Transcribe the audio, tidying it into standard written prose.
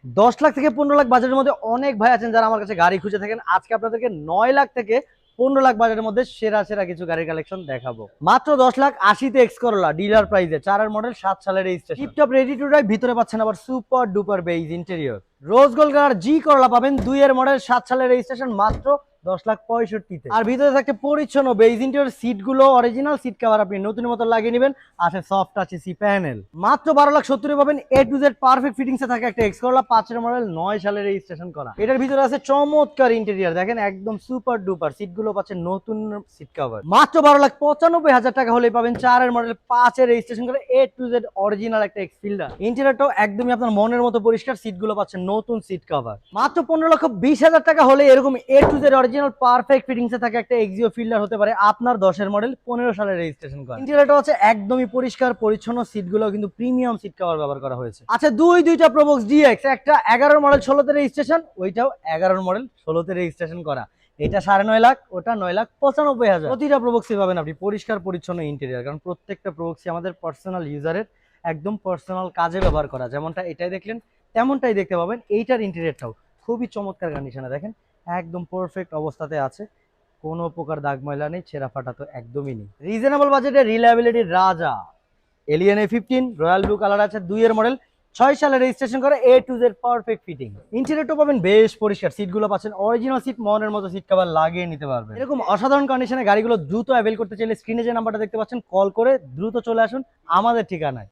10 লাখ থেকে 15 লাখ বাজেটের মধ্যে অনেক ভাই আছেন যারা আমার কাছে গাড়ি খুঁজে থাকেন। আজকে আপনাদেরকে 9 লাখ থেকে 15 লাখ বাজেটের মধ্যে সেরা সেরা কিছু গাড়ির কালেকশন দেখাবো। মাত্র 10 লাখ 80 এক্স করোলা ডিলার প্রাইসে 4 মডেল 7 সালের registration, tiptop ready to drive. ভিতরে পাচ্ছেন আবার super duper beige interior. Rose gold colour G Corolla পাবেন 2 মডেল 7 সালের রেজিস্ট্রেশন মাত্র 10 লাখ 65 আর ভিতরে থাকতে পরিচ্ছন্ন বেজ ইন্টেরিয়র, সিট গুলো অরিজিনাল সিট কভার আপনি নতুন মতো লাগিয়ে নেবেন। আছে সফট টাচ এসি প্যানেল। মাত্র 12 লাখ 70 পাবেন এ টু জেড পারফেক্ট ফিটিংসে থাকে একটা এক্স করোলা 5 মডেল 9 সালের রেজিস্ট্রেশন করা। এটার ভিতরে আছে চমৎকার ইন্টেরিয়র, দেখেন একদম সুপার ডুপার। সিট গুলো পাচ্ছেন নতুন সিট কভার। মাত্র 12,95,000 টাকা হলে পাবেন 4 মডেল 5 রেজিস্ট্রেশন করে এ টু জেড অরিজিনাল একটা এক্স ফিল্ডার। ইন্টেরিয়রটাও একদমই আপনার মনের মতো পরিষ্কার, সিট গুলো পাচ্ছেন নতুন সিট কভার। মাত্র 15,20,000 টাকা হলে এরকম এ টু জেড অরিজিনাল পারফেক্ট ফিটিংসে থাকে একটা এক্সিও ফিল্ডার হতে পারে আপনার 10 মডেল 15 সালের রেজিস্ট্রেশন করা। ইন্টেরিয়রটা হচ্ছে একদমই পরিষ্কার পরিচ্ছন্ন, সিট গুলো কিন্তু প্রিমিয়াম সিট কভার ব্যবহার করা হয়েছে। আচ্ছা দুইটা প্রোবক্স ডিএক্স, একটা 11 মডেল 16তে রেজিস্ট্রেশন, ওইটাও 11 মডেল 16তে রেজিস্ট্রেশন করা। এটা 9.5 লাখ, ওটা 9,95,000। প্রতিটা প্রোবক্সই পাবেন আপনি পরিষ্কার পরিচ্ছন্ন ইন্টেরিয়র, কারণ প্রত্যেকটা প্রোবক্সই আমাদের পার্সোনাল ইউজারের একদম পার্সোনাল কাজে ব্যবহার করা। যেমনটা এটাই দেখলেন তেমনটাই দেখতে পাবেন এইটার ইন্টেরিয়রটাও খুবই চমৎকার কন্ডিশনে, দেখেন একদম পারফেক্ট অবস্থাতে আছে, কোনো প্রকার দাগ ময়লা নেই, ছেঁড়া ফাটা তো একদমই নেই। রিজনেবল বাজেটে রিলায়েবিলিটির রাজা Allion A15 royal blue colour আছে, 2 মডেল 6 সালে রেজিস্ট্রেশন করে এ টু জেড পারফেক্ট ফিটিং। ইন্টেরিয়রটা পাবেন বেশ পরিষ্কার, সিটগুলো পাচ্ছেন অরিজিনাল সিট, মনের মতো সিট কভার লাগিয়ে নিতে পারবেন। এরকম অসাধারণ কন্ডিশনে গাড়িগুলো দ্রুত অ্যাভেল করতে চাইলে স্ক্রিনে যে নাম্বারটা দেখতে পাচ্ছেন কল করে দ্রুত চলে আসুন আমাদের ঠিকানায়।